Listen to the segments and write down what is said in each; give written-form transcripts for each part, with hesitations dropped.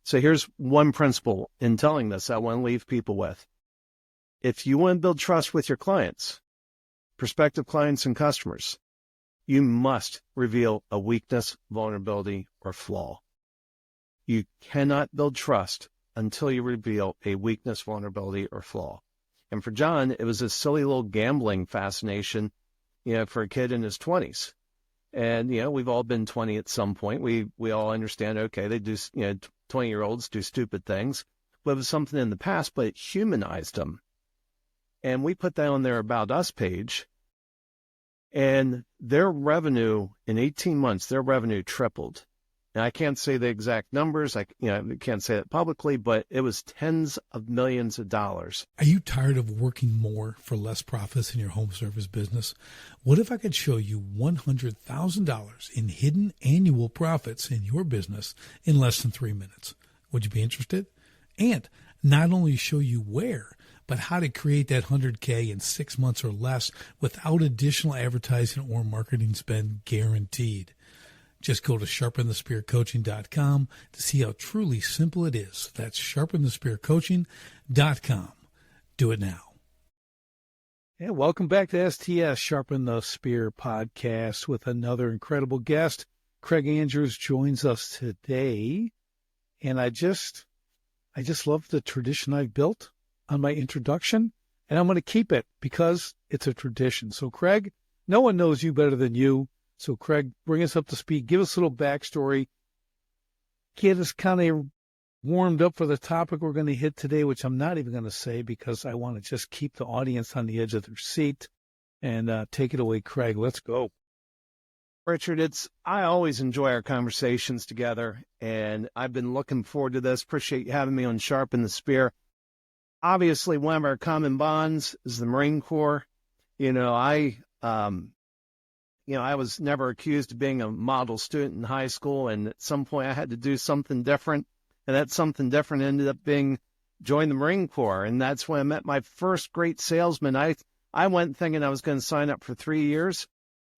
So here's one principle in telling this I want to leave people with. If you want to build trust with your clients, prospective clients and customers, you must reveal a weakness, vulnerability, or flaw. You cannot build trust until you reveal a weakness, vulnerability, or flaw. And for John, it was a silly little gambling fascination, for a kid in his 20s. And, we've all been 20 at some point. We all understand, okay, they do, 20-year-olds do stupid things. But it was something in the past, but it humanized them. And we put that on their About Us page. And their revenue, in 18 months, their revenue tripled. Now, I can't say the exact numbers. I can't say it publicly, but it was tens of millions of dollars. Are you tired of working more for less profits in your home service business? What if I could show you $100,000 in hidden annual profits in your business in less than 3 minutes? Would you be interested? And not only show you where, but how to create that 100K in 6 months or less without additional advertising or marketing spend guaranteed. Just go to sharpenthespearcoaching.com to see how truly simple it is. That's sharpenthespearcoaching.com. Do it now. Yeah, welcome back to STS, Sharpen the Spear podcast with another incredible guest. Craig Andrews joins us today. And I just love the tradition I've built on my introduction, and I'm going to keep it because it's a tradition. So, Craig, no one knows you better than you. So, Craig, bring us up to speed. Give us a little backstory. Get us kind of warmed up for the topic we're going to hit today, which I'm not even going to say because I want to just keep the audience on the edge of their seat. And take it away, Craig. Let's go. Richard, I always enjoy our conversations together, and I've been looking forward to this. Appreciate you having me on Sharpen the Spear. Obviously, one of our common bonds is the Marine Corps. I was never accused of being a model student in high school, and at some point I had to do something different, and that something different ended up being join the Marine Corps, and that's when I met my first great salesman. I went thinking I was going to sign up for 3 years,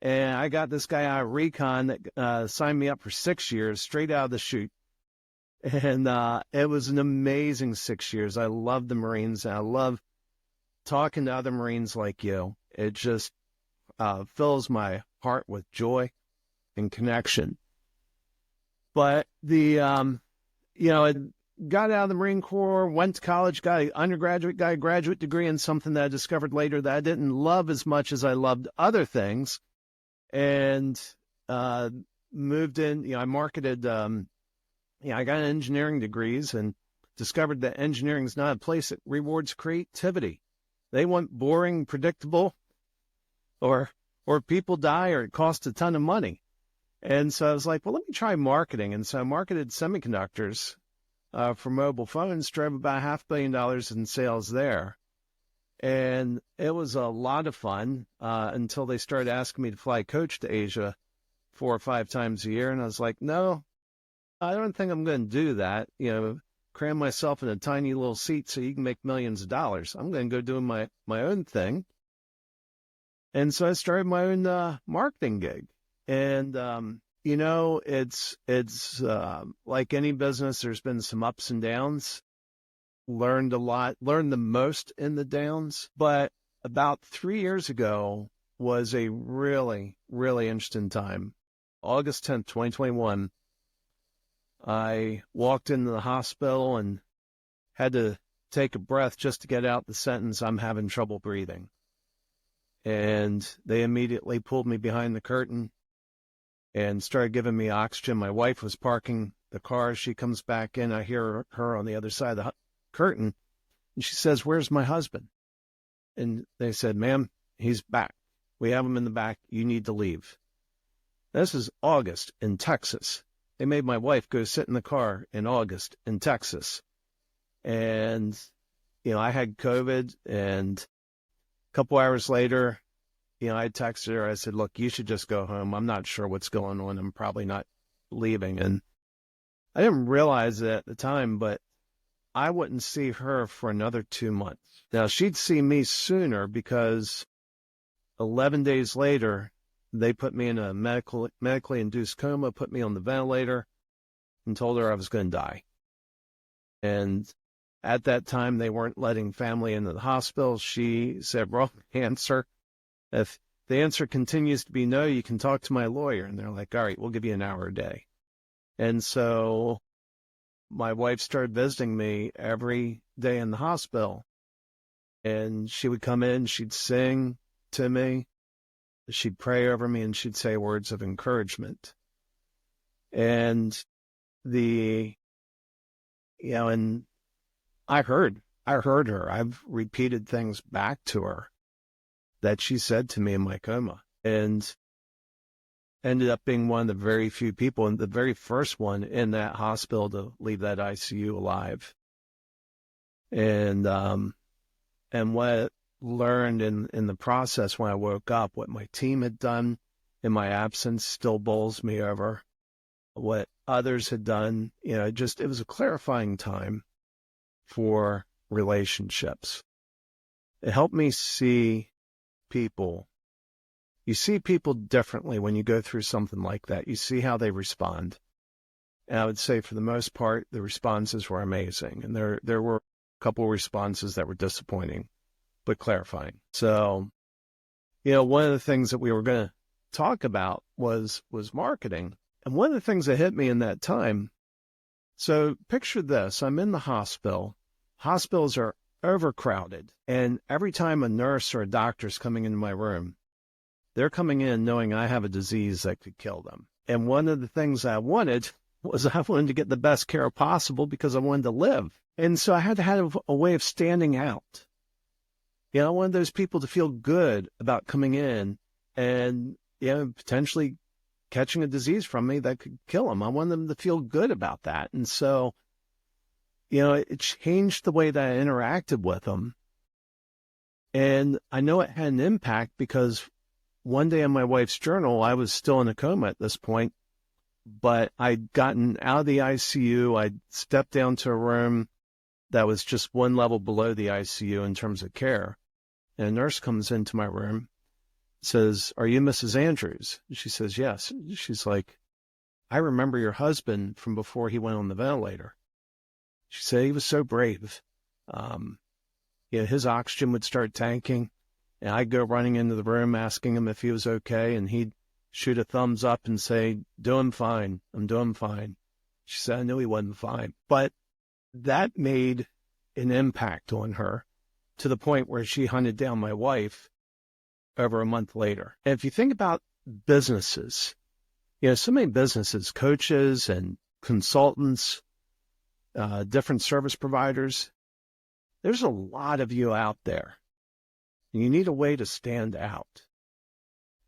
and I got this guy out of Recon that signed me up for 6 years, straight out of the chute. And it was an amazing 6 years. I love the Marines, and I love talking to other Marines like you. It just fills my heart with joy and connection. But I got out of the Marine Corps, went to college, got an undergraduate, got a graduate degree in something that I discovered later that I didn't love as much as I loved other things, and moved in. I marketed. I got engineering degrees and discovered that engineering is not a place that rewards creativity. They want boring, predictable, or people die, or it costs a ton of money. And so I was like, well, let me try marketing. And so I marketed semiconductors for mobile phones, drove about $500 million in sales there. And it was a lot of fun until they started asking me to fly coach to Asia 4 or 5 times a year. And I was like, no, I don't think I'm going to do that. Cram myself in a tiny little seat so you can make millions of dollars. I'm going to go do my own thing. And so I started my own marketing gig. And, it's like any business, there's been some ups and downs. Learned a lot, learned the most in the downs. But about 3 years ago was a really, really interesting time. August 10th, 2021. I walked into the hospital and had to take a breath just to get out the sentence, I'm having trouble breathing. And they immediately pulled me behind the curtain and started giving me oxygen. My wife was parking the car. She comes back in. I hear her on the other side of the curtain, and she says, "Where's my husband?" And they said, "Ma'am, he's back. We have him in the back. You need to leave." This is August in Texas. They made my wife go sit in the car in August in Texas. And, I had COVID, and a couple hours later, I texted her. I said, "Look, you should just go home. I'm not sure what's going on. I'm probably not leaving." And I didn't realize it at the time, but I wouldn't see her for another 2 months. Now, she'd see me sooner because 11 days later, they put me in a medically induced coma, put me on the ventilator, and told her I was going to die. And at that time, they weren't letting family into the hospital. She said, wrong answer. If the answer continues to be no, you can talk to my lawyer. And they're like, all right, we'll give you an hour a day. And so my wife started visiting me every day in the hospital. And she would come in, she'd sing to me, she'd pray over me, and she'd say words of encouragement. And and I heard her. I've repeated things back to her that she said to me in my coma, and ended up being one of the very few people, and the very first one in that hospital to leave that ICU alive. And what I learned in the process when I woke up, what my team had done in my absence still bowls me over. What others had done, it was a clarifying time for relationships. It helped me see people. You see people differently when you go through something like that. You see how they respond. And I would say for the most part, the responses were amazing. And there were a couple of responses that were disappointing, but clarifying. So, one of the things that we were going to talk about was marketing. And one of the things that hit me in that time, so picture this, I'm in the hospital. Hospitals are overcrowded. And every time a nurse or a doctor is coming into my room, they're coming in knowing I have a disease that could kill them. And one of the things I wanted was I wanted to get the best care possible because I wanted to live. And so I had to have a way of standing out. I wanted those people to feel good about coming in and, potentially catching a disease from me that could kill them. I wanted them to feel good about that. And so, it changed the way that I interacted with them. And I know it had an impact because one day in my wife's journal, I was still in a coma at this point, but I'd gotten out of the ICU. I'd stepped down to a room that was just one level below the ICU in terms of care. And a nurse comes into my room, says, "Are you Mrs. Andrews?" She says, "Yes." She's like, "I remember your husband from before he went on the ventilator." She said he was so brave. His oxygen would start tanking, and I'd go running into the room asking him if he was okay, and he'd shoot a thumbs up and say, "Doing fine. I'm doing fine." She said, "I knew he wasn't fine." But that made an impact on her to the point where she hunted down my wife over a month later. And if you think about businesses, so many businesses, coaches and consultants, different service providers, there's a lot of you out there. And you need a way to stand out.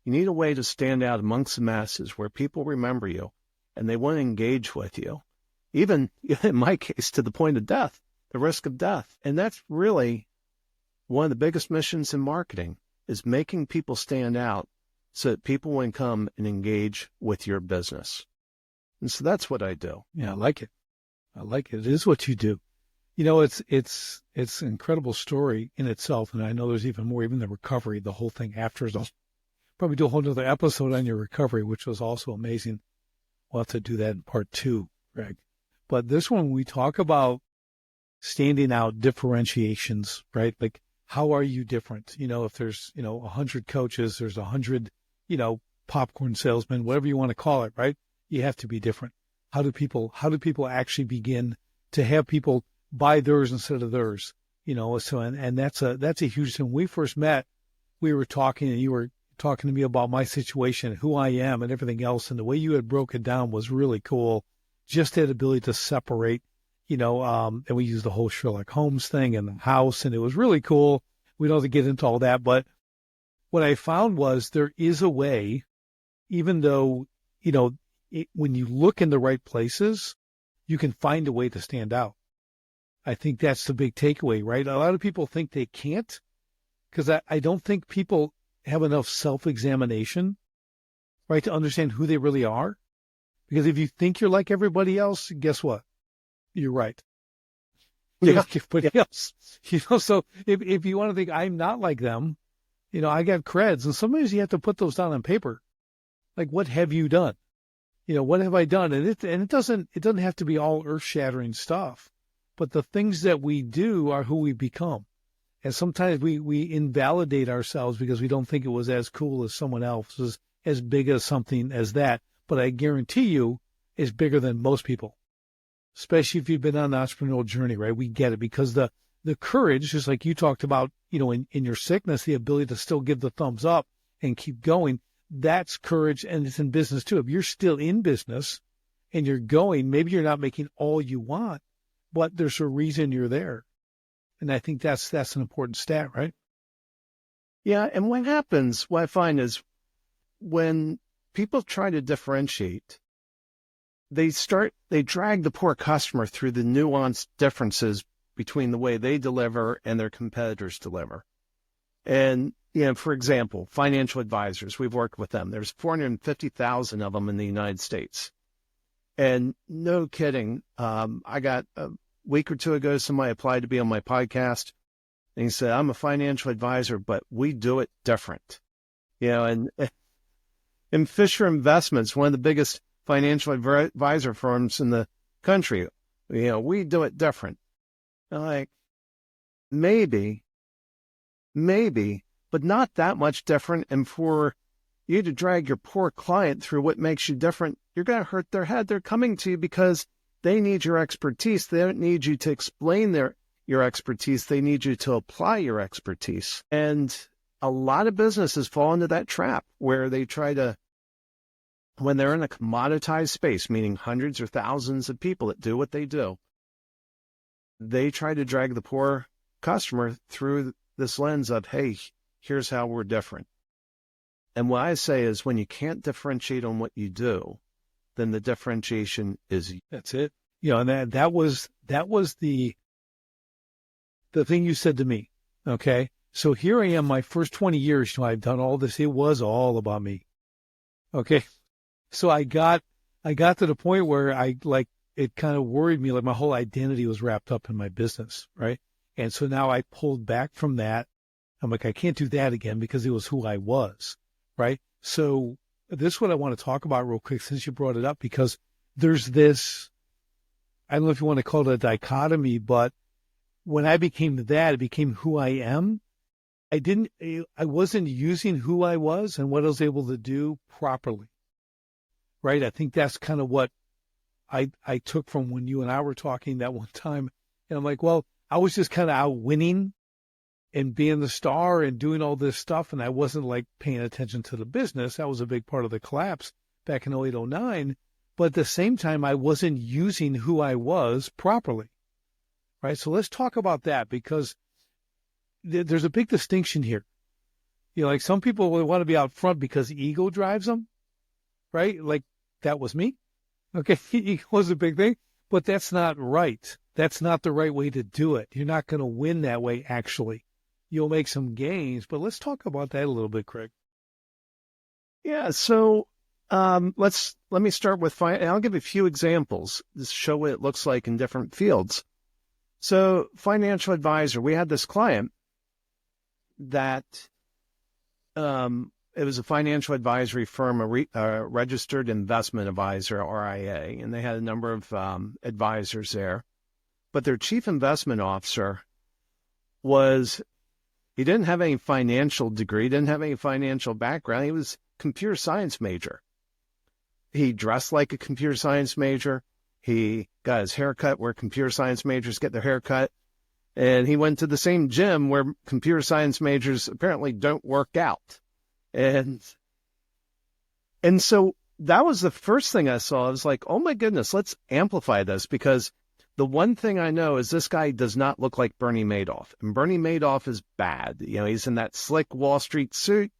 You need a way to stand out amongst the masses where people remember you and they want to engage with you. Even in my case, to the point of death, the risk of death. And that's really one of the biggest missions in marketing, is making people stand out so that people will come and engage with your business. And so that's what I do. Yeah, I like it. I like it. It is what you do. It's an incredible story in itself. And I know there's even more, even the recovery, the whole thing after is also, probably do a whole other episode on your recovery, which was also amazing. We'll have to do that in part 2, Greg. But this one, we talk about standing out, differentiations, right? Like, how are you different? If there's, 100 coaches, there's 100, popcorn salesmen, whatever you want to call it, right? You have to be different. How do people actually begin to have people buy theirs instead of theirs? So, and that's a huge thing. When we first met, we were talking and you were talking to me about my situation, who I am and everything else. And the way you had broken down was really cool. Just that ability to separate, and we used the whole Sherlock Holmes thing and the house, and it was really cool. We don't have to get into all that, but what I found was there is a way, even though, when you look in the right places, you can find a way to stand out. I think that's the big takeaway, right? A lot of people think they can't, because I don't think people have enough self-examination, right, to understand who they really are. Because if you think you're like everybody else, guess what? You're right. You're like everybody else. So if you want to think I'm not like them, I got creds, and sometimes you have to put those down on paper. Like, what have you done? What have I done? And it doesn't have to be all earth-shattering stuff, but the things that we do are who we become. And sometimes we invalidate ourselves because we don't think it was as cool as someone else, as big as something as that. But I guarantee you it's bigger than most people, especially if you've been on the entrepreneurial journey, right? We get it because the courage, just like you talked about, in your sickness, the ability to still give the thumbs up and keep going, that's courage, and it's in business too. If you're still in business and you're going, maybe you're not making all you want, but there's a reason you're there. And I think that's an important stat, right? Yeah, and what I find is when people try to differentiate, they drag the poor customer through the nuanced differences between the way they deliver and their competitors deliver. And, for example, financial advisors, we've worked with them. There's 450,000 of them in the United States. And no kidding, I got a week or two ago, somebody applied to be on my podcast, and he said, I'm a financial advisor, but we do it different. And in Fisher Investments, one of the biggest financial advisor firms in the country, we do it different. I'm like, maybe, but not that much different. And for you to drag your poor client through what makes you different, you're going to hurt their head. They're coming to you because they need your expertise. They don't need you to explain your expertise. They need you to apply your expertise. And a lot of businesses fall into that trap where they try to, when they're in a commoditized space, meaning hundreds or thousands of people that do what they do, they try to drag the poor customer through this lens of, hey, here's how we're different. And what I say is when you can't differentiate on what you do, then the differentiation is... That's it. And that was the thing you said to me. Okay. So here I am, my first 20 years, I've done all this. It was all about me. Okay. So I got to the point where it kind of worried me, like my whole identity was wrapped up in my business. Right. And so now I pulled back from that. I'm like, I can't do that again because it was who I was. Right. So this is what I want to talk about real quick since you brought it up, because there's this, I don't know if you want to call it a dichotomy, but when I became that, it became who I am. I wasn't using who I was and what I was able to do properly. Right. I think that's kind of what I took from when you and I were talking that one time. And I'm like, well, I was just kind of out winning and being the star and doing all this stuff. And I wasn't like paying attention to the business. That was a big part of the collapse back in 08, 09. But at the same time, I wasn't using who I was properly. Right. So let's talk about that, because there's a big distinction here. Like some people will want to be out front because ego drives them. Right. Like that was me. Okay. Ego was a big thing, but that's not right. That's not the right way to do it. You're not going to win that way, actually. You'll make some gains, but let's talk about that a little bit, Craig. Yeah. So let me start with, I'll give a few examples to show what it looks like in different fields. So financial advisor, we had this client that it was a financial advisory firm, a registered investment advisor, RIA, and they had a number of advisors there. But their chief investment officer he didn't have any financial degree, didn't have any financial background. He was a computer science major. He dressed like a computer science major. He got his hair cut where computer science majors get their hair cut. And he went to the same gym where computer science majors apparently don't work out. And so that was the first thing I saw. I was like, oh my goodness, let's amplify this, because the one thing I know is this guy does not look like Bernie Madoff. And Bernie Madoff is bad. He's in that slick Wall Street suit.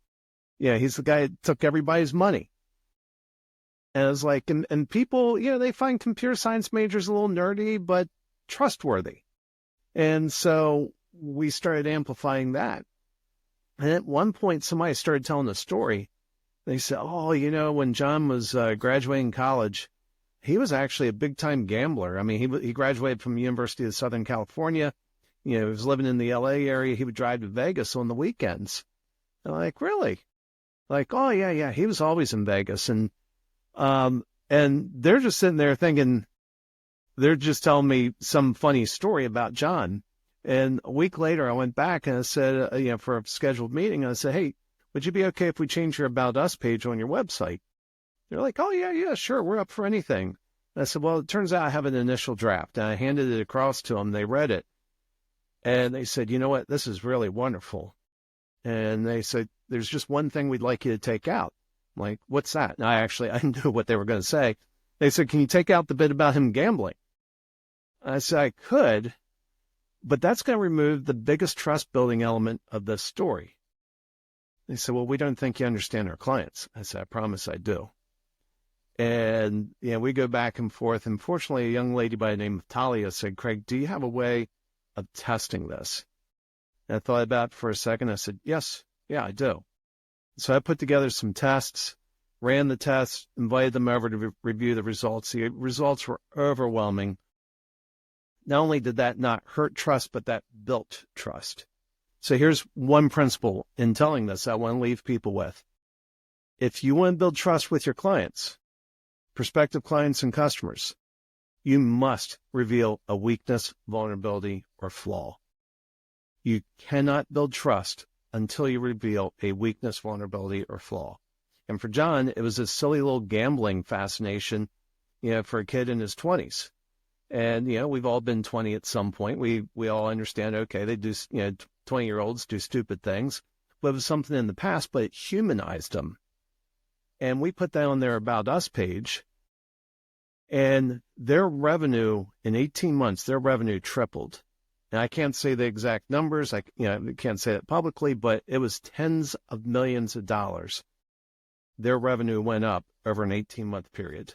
He's the guy that took everybody's money. And I was like, and people, they find computer science majors a little nerdy, but trustworthy. And so we started amplifying that. And at one point, somebody started telling a story. They said, oh, when John was graduating college, he was actually a big-time gambler. I mean, he graduated from the University of Southern California. He was living in the L.A. area. He would drive to Vegas on the weekends. And I'm like, really? Like, oh, yeah, he was always in Vegas. And they're just sitting there thinking, they're just telling me some funny story about John. And a week later, I went back and I said, for a scheduled meeting, I said, hey, would you be okay if we change your About Us page on your website? They're like, oh, yeah, sure. We're up for anything. And I said, well, it turns out I have an initial draft. And I handed it across to them. They read it. And they said, you know what? This is really wonderful. And they said, there's just one thing we'd like you to take out. I'm like, what's that? And I knew what they were going to say. They said, can you take out the bit about him gambling? I said, I could, but that's going to remove the biggest trust building element of this story. They said, well, we don't think you understand our clients. I said, I promise I do. And, we go back and forth. And fortunately, a young lady by the name of Talia said, Craig, do you have a way of testing this? And I thought about it for a second. I said, yes, yeah, I do. So I put together some tests, ran the tests, invited them over to review the results. The results were overwhelming. Not only did that not hurt trust, but that built trust. So here's one principle in telling this I want to leave people with. If you want to build trust with your clients, prospective clients and customers, you must reveal a weakness, vulnerability, or flaw. You cannot build trust until you reveal a weakness, vulnerability, or flaw. And for John, it was a silly little gambling fascination, for a kid in his 20s. And, we've all been 20 at some point. We all understand, okay, they do, 20-year-olds do stupid things. But it was something in the past, but it humanized them. And we put that on their About Us page. And their revenue, in 18 months, their revenue tripled. And I can't say the exact numbers. I can't say it publicly, but it was tens of millions of dollars. Their revenue went up over an 18-month period.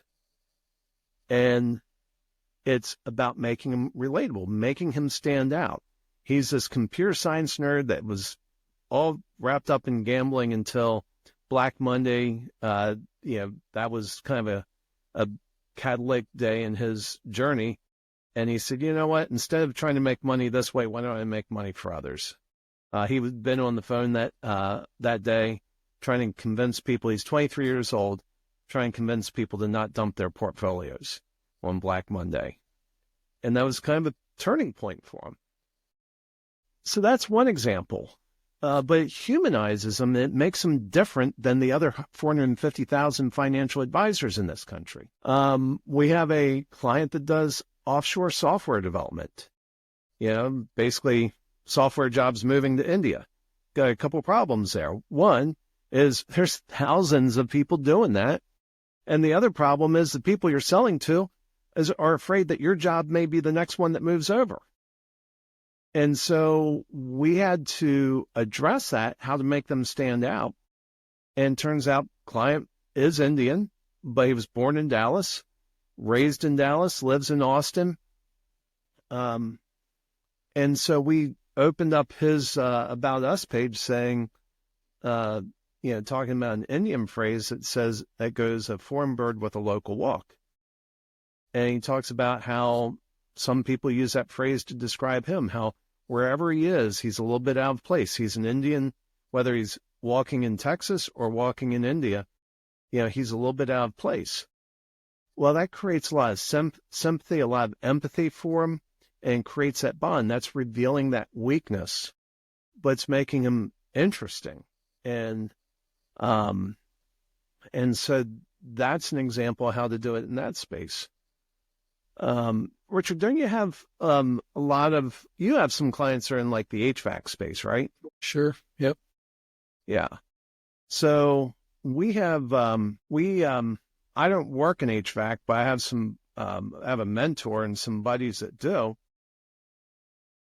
And it's about making him relatable, making him stand out. He's this computer science nerd that was all wrapped up in gambling until Black Monday. That was kind of a catalytic day in his journey. And he said, you know what? Instead of trying to make money this way, why don't I make money for others? He had been on the phone that day trying to convince people. He's 23 years old, trying to convince people to not dump their portfolios on Black Monday. And that was kind of a turning point for him. So that's one example. But it humanizes them. It makes them different than the other 450,000 financial advisors in this country. We have a client that does offshore software development. Basically software jobs moving to India. Got a couple problems there. One is there's thousands of people doing that. And the other problem is the people you're selling to are afraid that your job may be the next one that moves over. And so we had to address that, how to make them stand out. And turns out client is Indian, but he was born in Dallas, raised in Dallas, lives in Austin. And so we opened up his About Us page saying, talking about an Indian phrase that goes, a foreign bird with a local walk. And he talks about how some people use that phrase to describe him, how wherever he is, he's a little bit out of place. He's an Indian, whether he's walking in Texas or walking in India, he's a little bit out of place. Well, that creates a lot of sympathy, a lot of empathy for him, and creates that bond. That's revealing that weakness, but it's making him interesting. And so that's an example of how to do it in that space. Richard, don't you have you have some clients that are in like the HVAC space, right? Sure. Yep. Yeah. So we have, I don't work in HVAC, but I have a mentor and some buddies that do.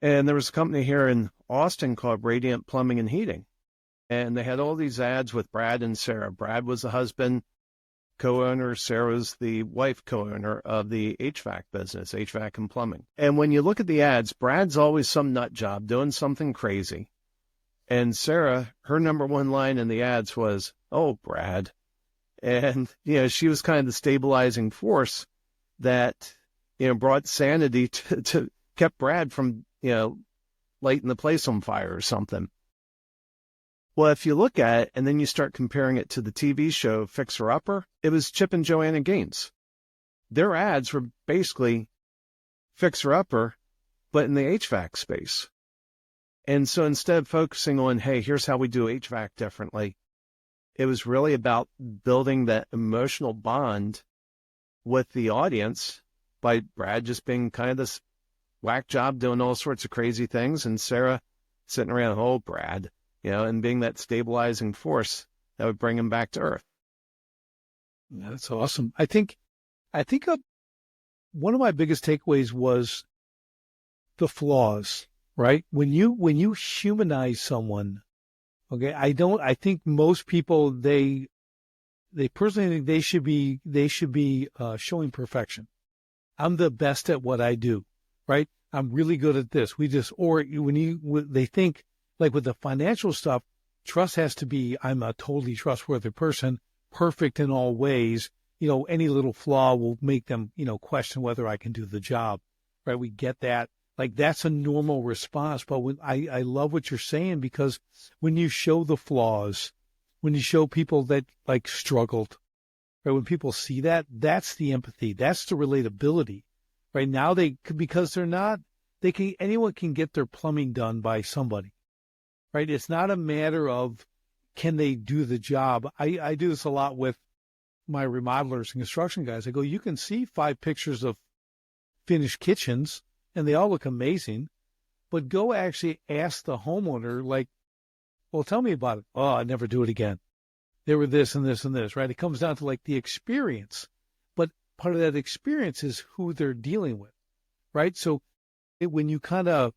And there was a company here in Austin called Radiant Plumbing and Heating. And they had all these ads with Brad and Sarah. Brad was the husband, co-owner. Sarah was the wife, co-owner of the HVAC business, HVAC and plumbing. And when you look at the ads, Brad's always some nut job doing something crazy. And Sarah, her number one line in the ads was, "Oh, Brad." And, she was kind of the stabilizing force that, brought sanity to kept Brad from, lighting the place on fire or something. Well, if you look at it and then you start comparing it to the TV show Fixer Upper, it was Chip and Joanna Gaines. Their ads were basically fixer-upper, but in the HVAC space. And so instead of focusing on, hey, here's how we do HVAC differently, it was really about building that emotional bond with the audience by Brad just being kind of this whack job doing all sorts of crazy things, and Sarah sitting around, oh, Brad, and being that stabilizing force that would bring him back to earth. That's awesome. I think one of my biggest takeaways was the flaws, right? When you humanize someone, okay, I think most people, they personally think they should be showing perfection. I'm the best at what I do, right? I'm really good at this. They think, like with the financial stuff, trust has to be, I'm a totally trustworthy person, perfect in all ways. Any little flaw will make them, question whether I can do the job, right? We get that. Like, that's a normal response. But I love what you're saying, because when you show the flaws, when you show people that like struggled, right? When people see that, that's the empathy. That's the relatability, right? Now because anyone can get their plumbing done by somebody, right? It's not a matter of, can they do the job? I do this a lot with my remodelers and construction guys. I go, you can see 5 pictures of finished kitchens and they all look amazing, but go actually ask the homeowner, like, well, tell me about it. Oh, I'd never do it again. There were this and this and this, right? It comes down to like the experience, but part of that experience is who they're dealing with, right? So when you kind of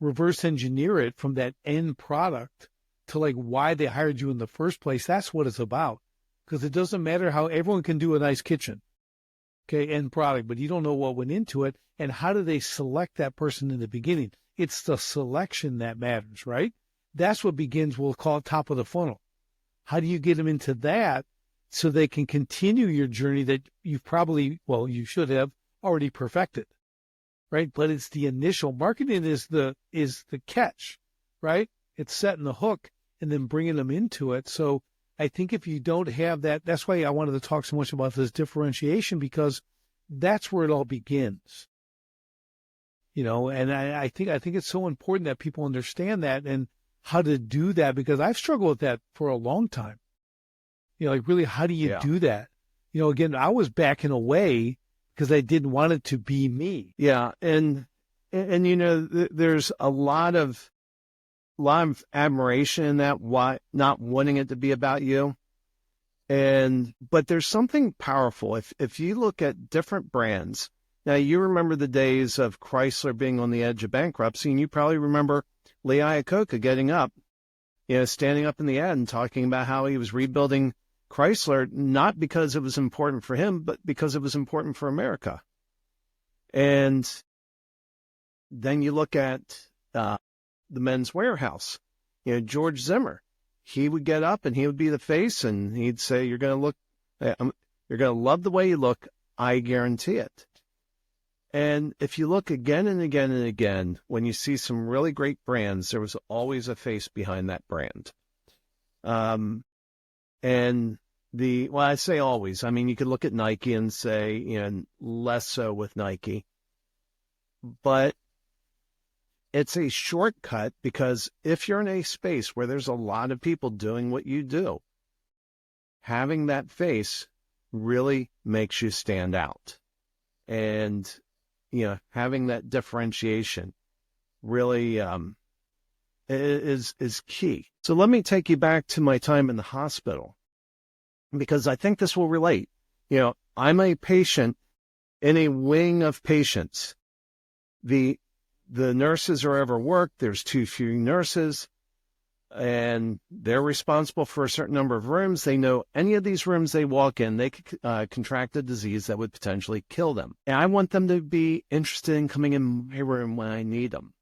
reverse engineer it from that end product to like why they hired you in the first place, that's what it's about. Because it doesn't matter how everyone can do a nice kitchen, okay, end product, but you don't know what went into it, and how do they select that person in the beginning? It's the selection that matters, right? That's what begins, we'll call it top of the funnel. How do you get them into that so they can continue your journey that you should have already perfected, right? But it's the initial marketing is the catch, right? It's setting the hook and then bringing them into it. So I think if you don't have that, that's why I wanted to talk so much about this differentiation, because that's where it all begins. And I think it's so important that people understand that and how to do that, because I've struggled with that for a long time. Like, really, how do you do that? Again, I was backing away because I didn't want it to be me. Yeah. And there's a lot of admiration in that, why not wanting it to be about you. But there's something powerful. If you look at different brands, now you remember the days of Chrysler being on the edge of bankruptcy, and you probably remember Lee Iacocca getting up, standing up in the ad and talking about how he was rebuilding Chrysler, not because it was important for him, but because it was important for America. And then you look at the Men's Warehouse, George Zimmer, he would get up and he would be the face and he'd say, you're going to love the way you look. I guarantee it. And if you look again and again and again, when you see some really great brands, there was always a face behind that brand. I say always, I mean, you could look at Nike and say, less so with Nike, but it's a shortcut, because if you're in a space where there's a lot of people doing what you do, having that face really makes you stand out. And, having that differentiation really is key. So let me take you back to my time in the hospital, because I think this will relate. I'm a patient in a wing of patients. The nurses are overworked. There's too few nurses, and they're responsible for a certain number of rooms. They know any of these rooms they walk in, they could contract a disease that would potentially kill them. And I want them to be interested in coming in my room when I need them.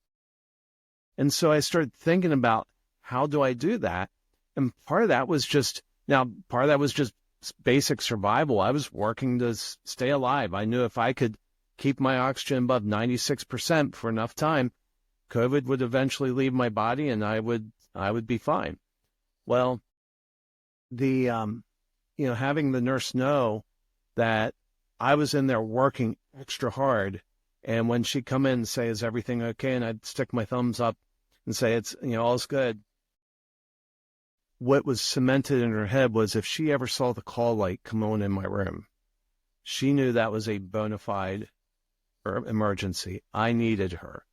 And so I started thinking about, how do I do that? And part of that was just basic survival. I was working to stay alive. I knew if I could keep my oxygen above 96% for enough time, COVID would eventually leave my body and I would be fine. Well, having the nurse know that I was in there working extra hard And when she'd come in and say, is everything okay? And I'd stick my thumbs up and say, it's, all's good. What was cemented in her head was if she ever saw the call light come on in my room, she knew that was a bona fide emergency. I needed her.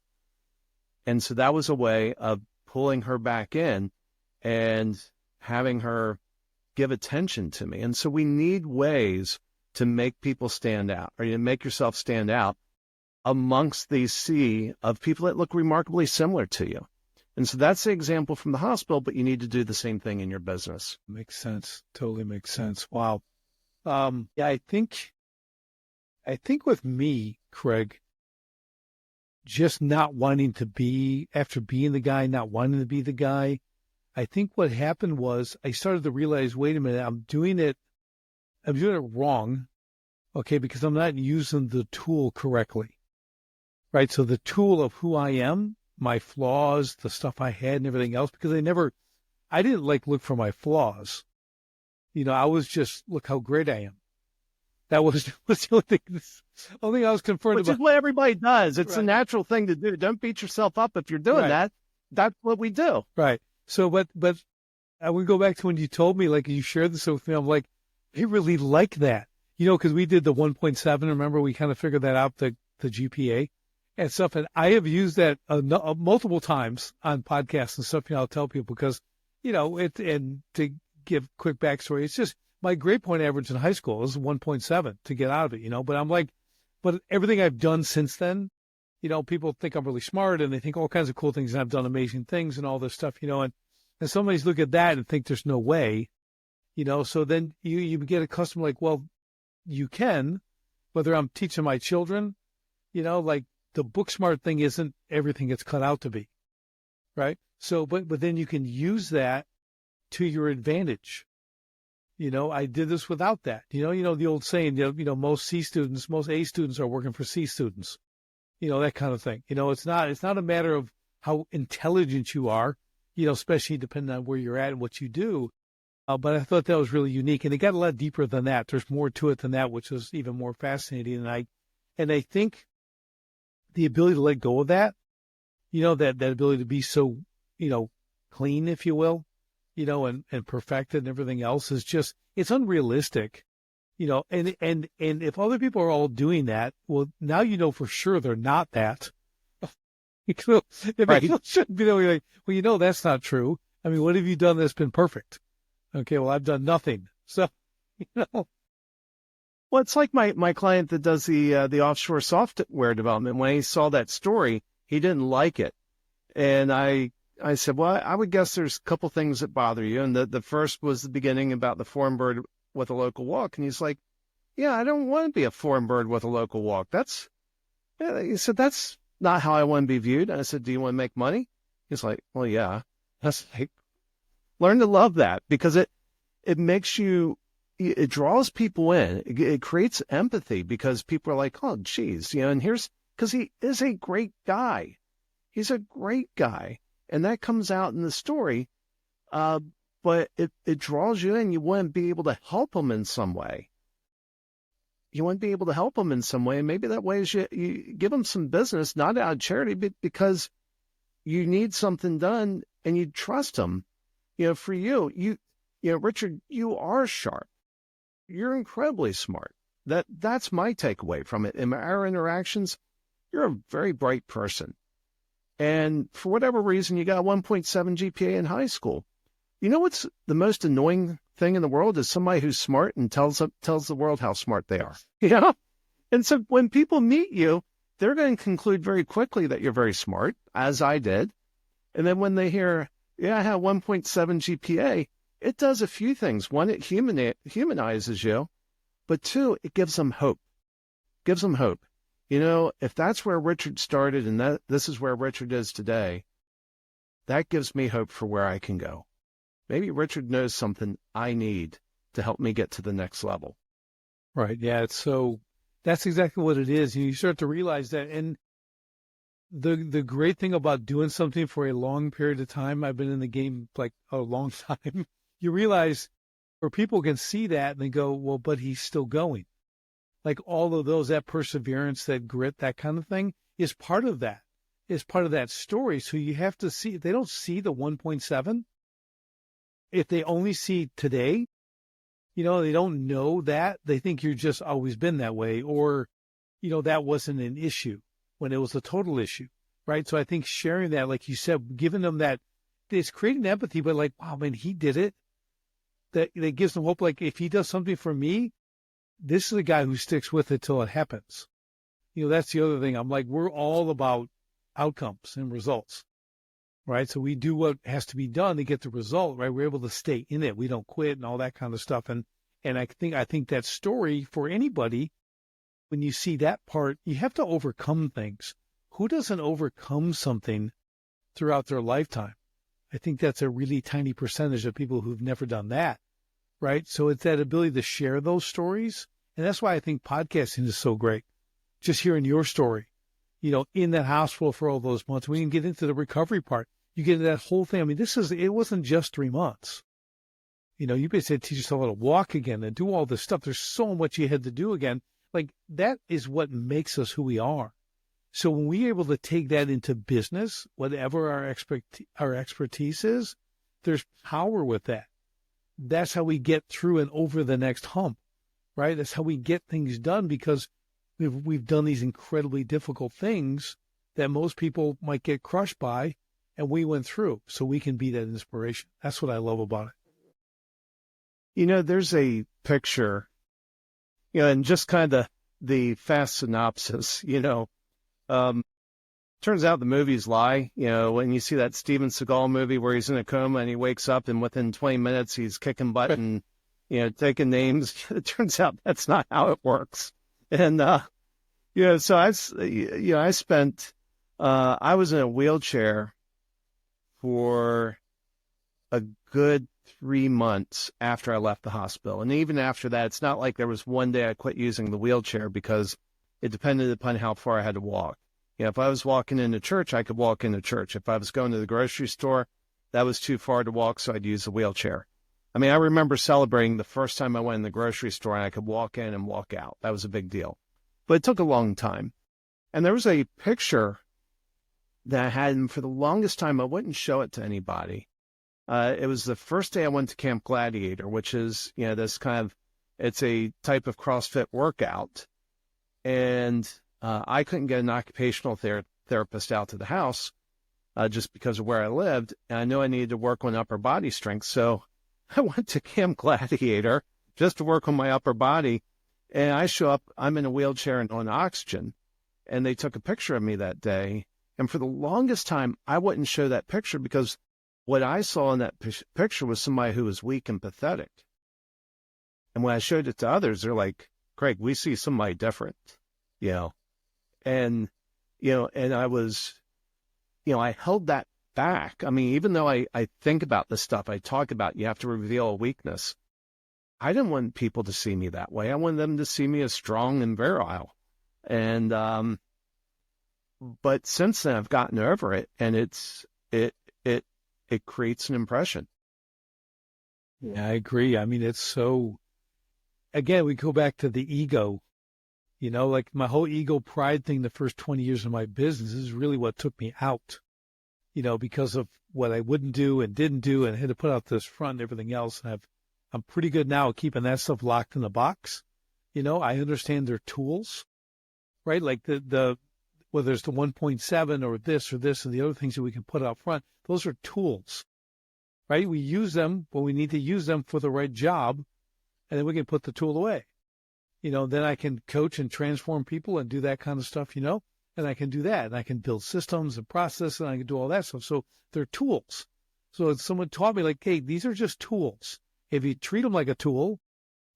And so that was a way of pulling her back in and having her give attention to me. And so we need ways to make people stand out, or to make yourself stand out amongst these sea of people that look remarkably similar to you. And so that's the example from the hospital, but you need to do the same thing in your business. Makes sense. Totally makes sense. Wow. Yeah, I think with me, Craig, just not wanting to be, after being the guy, not wanting to be the guy, I think what happened was I started to realize, wait a minute, I'm doing it wrong, okay, because I'm not using the tool correctly, right? So the tool of who I am, my flaws, the stuff I had and everything else, because I didn't look for my flaws. I was just, look how great I am. That was the only thing I was confronted about. Which is what everybody does. It's right. a natural thing to do. Don't beat yourself up if you're doing that. That's what we do. Right. So, but I would go back to when you told me, you shared this with me, I'm like, I really like that. Because we did the 1.7, remember, we kind of figured that out, the GPA and stuff. And I have used that multiple times on podcasts and stuff. I'll tell people because, and to give quick backstory, it's just my grade point average in high school is 1.7 to get out of it, but I'm like, but everything I've done since then, people think I'm really smart and they think all kinds of cool things and I've done amazing things and all this stuff, and somebody's look at that and think there's no way, so then you get accustomed, well, you can, whether I'm teaching my children, the book smart thing isn't everything it's cut out to be, right? So, but then you can use that to your advantage. I did this without that. The old saying, most A students are working for C students, that kind of thing. It's not a matter of how intelligent you are, especially depending on where you're at and what you do. But I thought that was really unique, and it got a lot deeper than that. There's more to it than that, which was even more fascinating. And I think the ability to let go of that, that ability to be so, clean, if you will, and perfected and everything else is just, it's unrealistic, and if other people are all doing that, well, now for sure they're not that. It shouldn't be that way. Well, that's not true. I mean, what have you done that's been perfect? Okay, well, I've done nothing. So, Well, it's like my client that does the offshore software development. When he saw that story, he didn't like it. And I said, well, I would guess there's a couple things that bother you. And the first was the beginning about the foreign bird with a local walk. And he's like, yeah, I don't want to be a foreign bird with a local walk. He said, that's not how I want to be viewed. And I said, do you want to make money? He's like, well, yeah. That's like, learn to love that, because it makes you, it draws people in. It creates empathy, because people are like, oh, geez, and because he is a great guy. He's a great guy. And that comes out in the story. But it draws you in. You want to be able to help him in some way. And maybe that way is you give him some business, not out of charity, but because you need something done and you trust him. For you, Richard, you are sharp. You're incredibly smart. That's my takeaway from it. In our interactions, you're a very bright person. And for whatever reason, you got a 1.7 GPA in high school. What's the most annoying thing in the world is somebody who's smart and tells the world how smart they are. And so when people meet you, they're going to conclude very quickly that you're very smart, as I did. And then when they hear, yeah, I have 1.7 GPA, it does a few things. One, it humanizes you. But two, it gives them hope. If that's where Richard started and this is where Richard is today, that gives me hope for where I can go. Maybe Richard knows something I need to help me get to the next level. Right. Yeah. That's exactly what it is. You start to realize that. And the great thing about doing something for a long period of time, I've been in the game like a long time, you realize where people can see that and they go, well, but he's still going. like all of those, that perseverance, that grit, that kind of thing is part of that, is part of that story. So you have to see, if they don't see the 1.7, if they only see today, they don't know that, they think you're just always been that way, or, that wasn't an issue when it was a total issue, right? So I think sharing that, like you said, giving them that, it's creating empathy, but like, wow, man, he did it. That gives them hope. Like if he does something for me, this is a guy who sticks with it till it happens. That's the other thing. I'm like, we're all about outcomes and results, right? So we do what has to be done to get the result, right? We're able to stay in it. We don't quit and all that kind of stuff. And I think that story for anybody, when you see that part, you have to overcome things. Who doesn't overcome something throughout their lifetime? I think that's a really tiny percentage of people who've never done that, right? So it's that ability to share those stories. And that's why I think podcasting is so great. Just hearing your story, in that hospital for all those months. We didn't get into the recovery part. You get into that whole thing. I mean, it wasn't just 3 months. You basically had to teach yourself how to walk again and do all this stuff. There's so much you had to do again. Like that is what makes us who we are. So when we're able to take that into business, whatever our expertise is, there's power with that. That's how we get through and over the next hump, right? That's how we get things done, because we've done these incredibly difficult things that most people might get crushed by, and we went through, so we can be that inspiration. That's what I love about it. There's a picture, and just kind of the fast synopsis, turns out the movies lie. When you see that Steven Seagal movie where he's in a coma and he wakes up and within 20 minutes he's kicking butt and, taking names, it turns out that's not how it works. And, so I spent, I was in a wheelchair for a good 3 months after I left the hospital. And even after that, it's not like there was one day I quit using the wheelchair, because it depended upon how far I had to walk. If I was walking into church, I could walk into church. If I was going to the grocery store, that was too far to walk, so I'd use the wheelchair. I mean, I remember celebrating the first time I went in the grocery store and I could walk in and walk out. That was a big deal. But it took a long time. And there was a picture that I had, and for the longest time, I wouldn't show it to anybody. It was the first day I went to Camp Gladiator, which is, this it's a type of CrossFit workout. And I couldn't get an occupational therapist out to the house just because of where I lived. And I knew I needed to work on upper body strength. So I went to Camp Gladiator just to work on my upper body. And I show up, I'm in a wheelchair and on oxygen. And they took a picture of me that day. And for the longest time, I wouldn't show that picture, because what I saw in that picture was somebody who was weak and pathetic. And when I showed it to others, they're like, Craig, we see somebody different, And, and I was, I held that back. I mean, even though I think about this stuff, I talk about you have to reveal a weakness. I didn't want people to see me that way. I wanted them to see me as strong and virile. And, but since then I've gotten over it, and it creates an impression. Yeah, I agree. I mean, it's so, again, we go back to the ego, like my whole ego pride thing, the first 20 years of my business is really what took me out, because of what I wouldn't do and didn't do, and had to put out this front and everything else. And I'm pretty good now at keeping that stuff locked in the box. I understand their tools, right? Like whether it's the 1.7 or this and the other things that we can put out front, those are tools, right? We use them when we need to use them for the right job, and then we can put the tool away. Then I can coach and transform people and do that kind of stuff, and I can do that. And I can build systems and process, and I can do all that stuff. So they're tools. So if someone taught me, like, hey, these are just tools. If you treat them like a tool,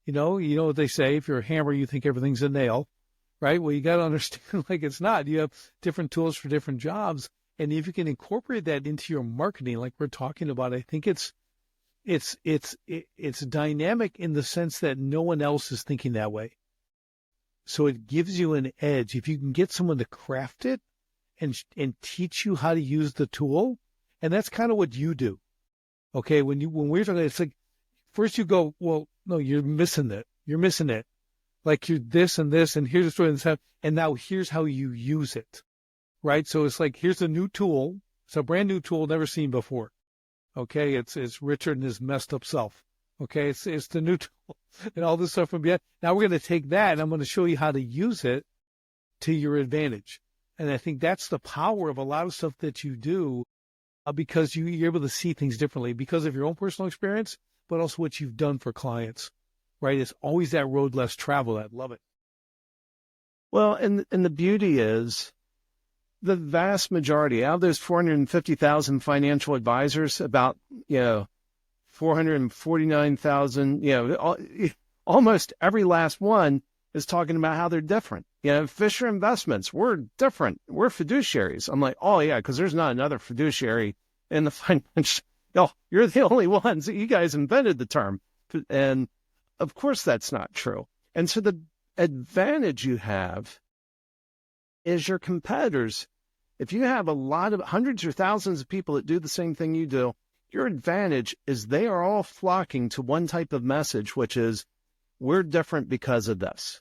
you know what they say, if you're a hammer, you think everything's a nail. Right? Well, you got to understand, like, it's not. You have different tools for different jobs. And if you can incorporate that into your marketing, like we're talking about, I think it's dynamic in the sense that no one else is thinking that way. So it gives you an edge. If you can get someone to craft it and teach you how to use the tool, and that's kind of what you do. Okay, when we're talking, it's like, first you go, well, no, you're missing it. You're missing it. Like you're this and this, and here's the story, and now here's how you use it, right? So it's like, here's a new tool. It's a brand new tool never seen before. Okay, it's Richard and his messed up self. Okay, it's the new tool and all this stuff from beyond. Now we're going to take that and I'm going to show you how to use it to your advantage. And I think that's the power of a lot of stuff that you do, because you're able to see things differently because of your own personal experience, but also what you've done for clients, right? It's always that road less traveled. I love it. Well, and the beauty is the vast majority out of those 450,000 financial advisors, about, 449,000, almost every last one is talking about how they're different. Fisher Investments, we're different. We're fiduciaries. I'm like, oh, yeah, because there's not another fiduciary in the financial. No, you're the only ones. You guys invented the term. And, of course, that's not true. And so the advantage you have is your competitors. If you have a lot of hundreds or thousands of people that do the same thing you do, your advantage is they are all flocking to one type of message, which is, we're different because of this.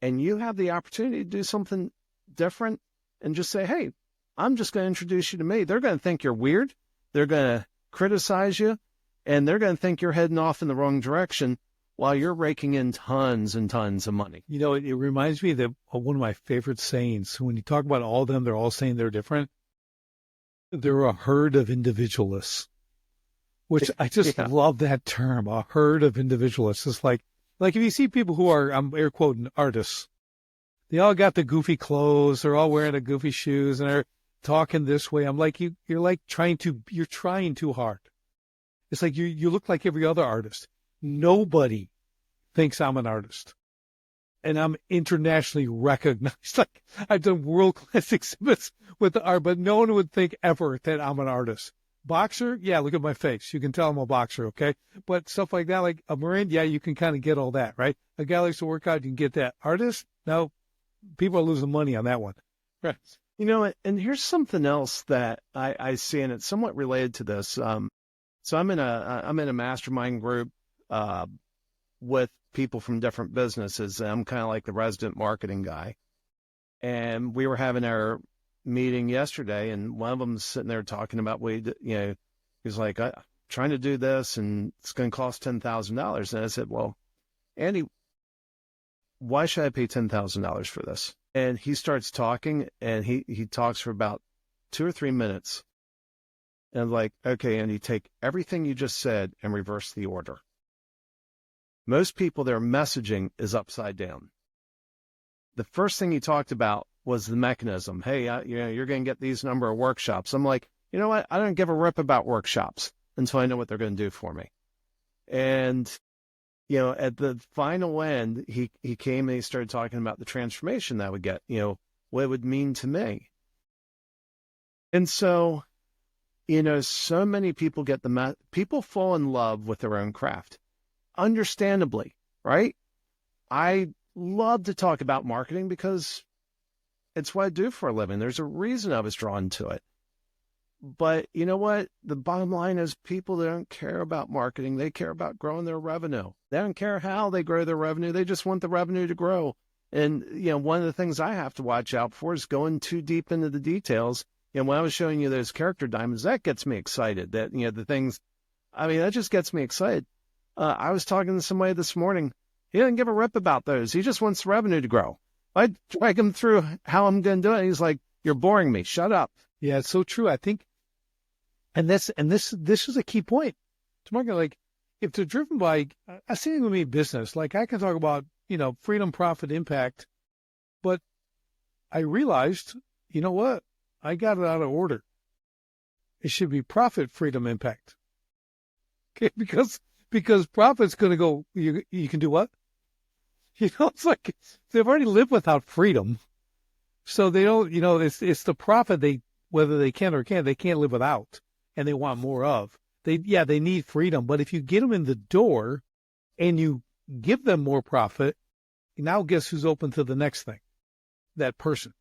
And you have the opportunity to do something different and just say, hey, I'm just going to introduce you to me. They're going to think you're weird. They're going to criticize you, and they're going to think you're heading off in the wrong direction while you're raking in tons and tons of money. It reminds me of one of my favorite sayings. When you talk about all of them, they're all saying they're different. They're a herd of individualists, which I just love that term, a herd of individualists. It's like if you see people who are, I'm air quoting, artists, they all got the goofy clothes, they're all wearing the goofy shoes, and they're talking this way. I'm like, you're trying too hard. It's like you look like every other artist. Nobody thinks I'm an artist. And I'm internationally recognized. Like, I've done world-class exhibits with the art, but no one would think ever that I'm an artist. Boxer? Yeah, look at my face. You can tell I'm a boxer, okay? But stuff like that, like a Marine, yeah, you can kind of get all that, right? A guy likes to work out, you can get that. Artist? No, people are losing money on that one. Right. And here's something else that I see, and it's somewhat related to this. So I'm in a mastermind group with people from different businesses. I'm kind of like the resident marketing guy. And we were having our meeting yesterday, and one of them's sitting there talking about, he's like, I'm trying to do this, and it's going to cost $10,000. And I said, well, Andy, why should I pay $10,000 for this? And he starts talking, and he talks for about 2 or 3 minutes. And I'm like, okay, Andy, take everything you just said and reverse the order. Most people, their messaging is upside down. The first thing he talked about was the mechanism. Hey, you're going to get these number of workshops. I'm like, you know what? I don't give a rip about workshops until I know what they're going to do for me. And, at the final end, he came and he started talking about the transformation that I would get, what it would mean to me. And so, so many people people fall in love with their own craft. Understandably, right? I love to talk about marketing because it's what I do for a living. There's a reason I was drawn to it. But you know what? The bottom line is people don't care about marketing. They care about growing their revenue. They don't care how they grow their revenue. They just want the revenue to grow. And, one of the things I have to watch out for is going too deep into the details. When I was showing you those character diamonds, that gets me excited. That, the things, that just gets me excited. I was talking to somebody this morning. He doesn't give a rip about those. He just wants the revenue to grow. I drag him through how I'm going to do it. He's like, you're boring me. Shut up. Yeah, it's so true. I think, and this is a key point. To market, like, if they're driven by, I see it with me business. Like, I can talk about, freedom, profit, impact, but I realized, you know what? I got it out of order. It should be profit, freedom, impact. Okay, because profit's going to go, you can do what? It's like they've already lived without freedom. So they don't, it's the profit whether they can or can't, they can't live without, and they want more of. They need freedom. But if you get them in the door and you give them more profit, now guess who's open to the next thing? That person,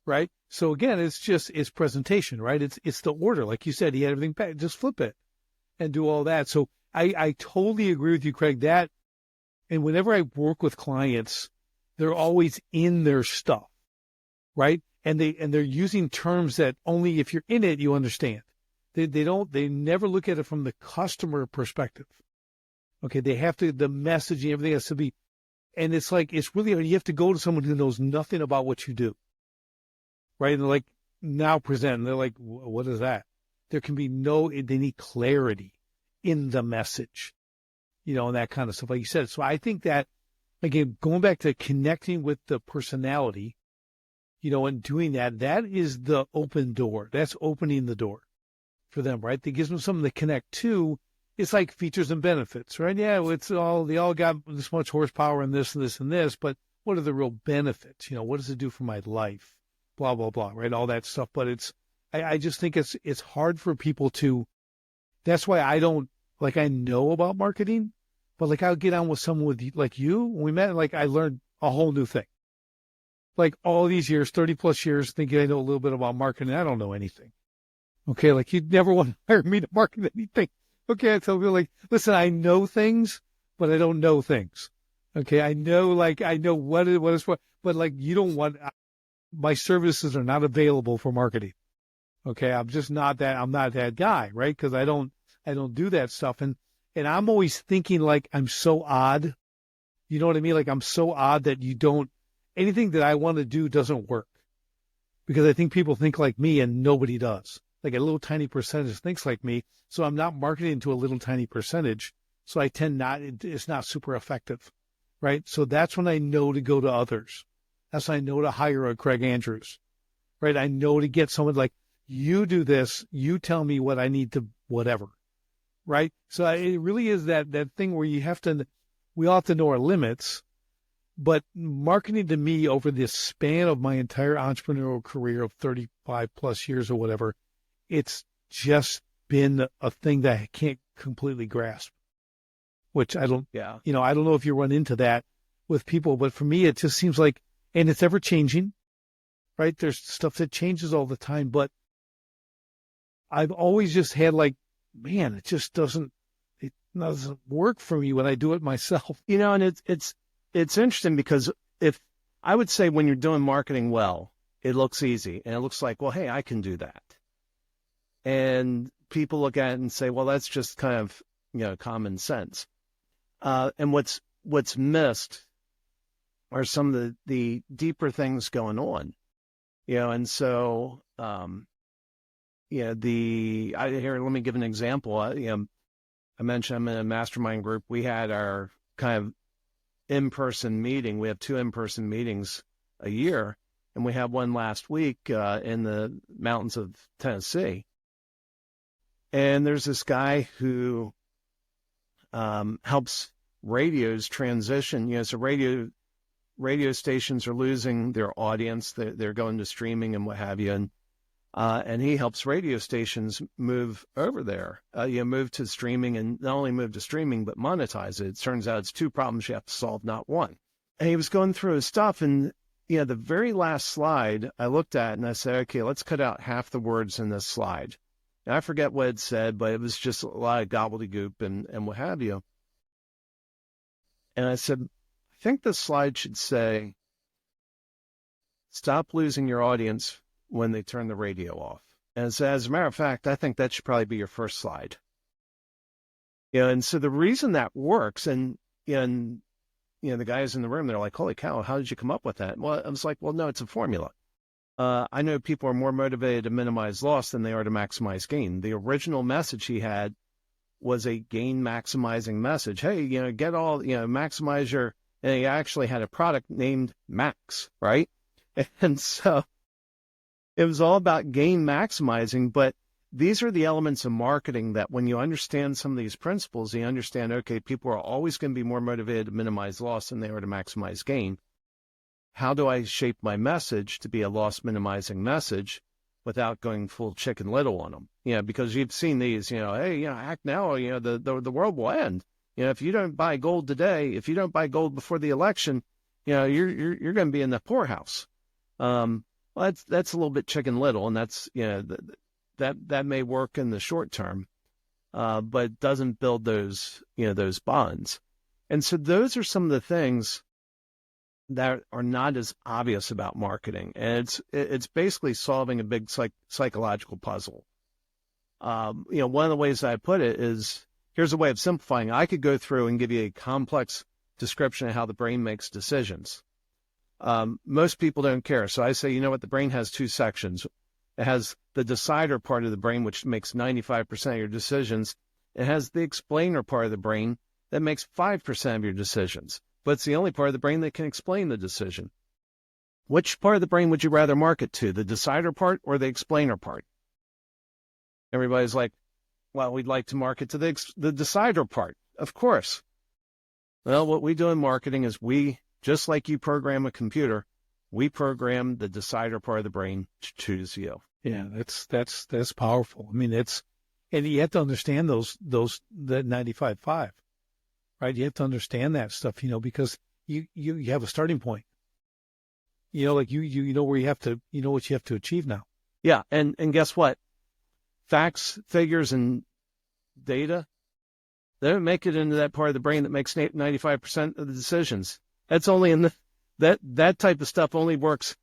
right? So again, it's presentation, right? It's the order. Like you said, he had everything packed. Just flip it and do all that. So I totally agree with you, Craig. That And whenever I work with clients, they're always in their stuff, right? And they're using terms that only if you're in it, you understand. They never look at it from the customer perspective. Okay. They have to, the messaging, everything has to be, and it's like, it's really, you have to go to someone who knows nothing about what you do. Right. And they're like, now present. And they're like, what is that? There can be they need clarity in the message, and that kind of stuff, like you said. So I think that, again, going back to connecting with the personality, and doing that is the open door. That's opening the door for them, right? That gives them something to connect to. It's like features and benefits, right? Yeah, they all got this much horsepower and this and this and this, but what are the real benefits? What does it do for my life? Blah, blah, blah, right? All that stuff. But I just think it's hard for people to, that's why I don't, I know about marketing, but I'll get on with someone like you. When we met, I learned a whole new thing. All these years, 30 plus years, thinking I know a little bit about marketing. I don't know anything. Okay. You'd never want to hire me to market anything. Okay. I tell people listen, I know things, but I don't know things. Okay. I know, I know what is for, but you don't want, my services are not available for marketing. Okay. I'm not that guy, right? Cause I don't do that stuff. And I'm always thinking I'm so odd. You know what I mean? I'm so odd that anything that I want to do doesn't work, because I think people think like me and nobody does. A little tiny percentage thinks like me. So I'm not marketing to a little tiny percentage. So I tend it's not super effective. Right. So that's when I know to go to others. That's when I know to hire a Craig Andrews. Right. I know to get someone you do this, you tell me what I need to, whatever. Right. So it really is that thing where we all have to know our limits, but marketing to me over this span of my entire entrepreneurial career of 35 plus years or whatever, it's just been a thing that I can't completely grasp, which I don't, I don't know if you run into that with people, but for me, it just seems and it's ever changing, right? There's stuff that changes all the time, but I've always just had man, it just doesn't work for me when I do it myself. And it's interesting, because if I would say when you're doing marketing well, it looks easy and it looks well, hey, I can do that. And people look at it and say, well, that's just kind of, common sense. And what's missed are some of the deeper things going on, and so, let me give an example. I mentioned I'm in a mastermind group. We had our kind of in-person meeting. We have 2 in-person meetings a year, and we had one last week in the mountains of Tennessee. And there's this guy who helps radios transition. So radio stations are losing their audience. They're going to streaming and what have you. And he helps radio stations move over there, move to streaming, and not only move to streaming, but monetize it. It turns out it's 2 problems you have to solve, not one. And he was going through his stuff, and the very last slide I looked at and I said, okay, let's cut out half the words in this slide. And I forget what it said, but it was just a lot of gobbledygook and what have you. And I said, I think this slide should say, stop losing your audience when they turn the radio off. And so, as a matter of fact, I think that should probably be your first slide. And so the reason that works, and the guys in the room, they're like, holy cow, how did you come up with that? Well, I was like, well, no, it's a formula. I know people are more motivated to minimize loss than they are to maximize gain. The original message he had was a gain maximizing message. Hey, maximize your, and he actually had a product named Max, right? And so it was all about gain maximizing, but these are the elements of marketing that when you understand some of these principles, you understand, okay, people are always going to be more motivated to minimize loss than they are to maximize gain. How do I shape my message to be a loss minimizing message without going full Chicken Little on them? Because you've seen these, hey, act now, the world will end. If you don't buy gold today, if you don't buy gold before the election, you're going to be in the poorhouse. Well, that's a little bit Chicken Little, and that's, that may work in the short term, but doesn't build those bonds. And so those are some of the things that are not as obvious about marketing. And it's basically solving a big psychological puzzle. One of the ways I put it is, here's a way of simplifying. I could go through and give you a complex description of how the brain makes decisions. Most people don't care. So I say, you know what? The brain has two sections. It has the decider part of the brain, which makes 95% of your decisions. It has the explainer part of the brain that makes 5% of your decisions. But it's the only part of the brain that can explain the decision. Which part of the brain would you rather market to, the decider part or the explainer part? Everybody's like, well, we'd like to market to the decider part. Of course. Well, what we do in marketing is just like you program a computer, we program the decider part of the brain to choose you. Yeah, that's powerful. I mean, and you have to understand that 95.5, right? You have to understand that stuff, because you have a starting point. Like you know where what you have to achieve now. Yeah, and guess what? Facts, figures, and data, they don't make it into that part of the brain that makes 95% of the decisions. That's only in that type of stuff only works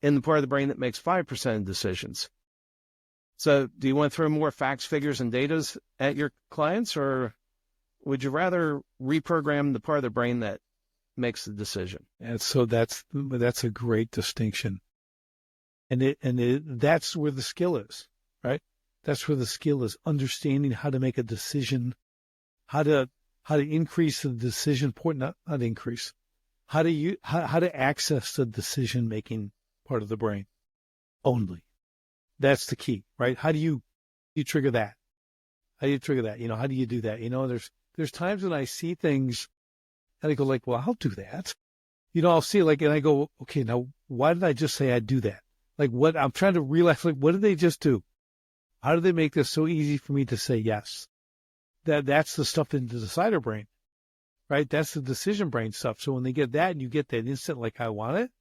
in the part of the brain that makes 5% of decisions. So do you want to throw more facts, figures, and data at your clients, or would you rather reprogram the part of the brain that makes the decision? And so that's a great distinction. And that's where the skill is, right? That's where the skill is, understanding how to make a decision, how to increase the decision point, not increase, how to access the decision-making part of the brain only. That's the key, right? How do you trigger that? How do you trigger that? How do you do that? There's times when I see things and I go like, well, I'll do that. I'll see and I go, okay, now why did I just say I'd do that? Like what I'm trying to realize, what did they just do? How do they make this so easy for me to say yes? That's the stuff in the decider brain, right? That's the decision brain stuff. So when they get that and you get that instant, like I want it,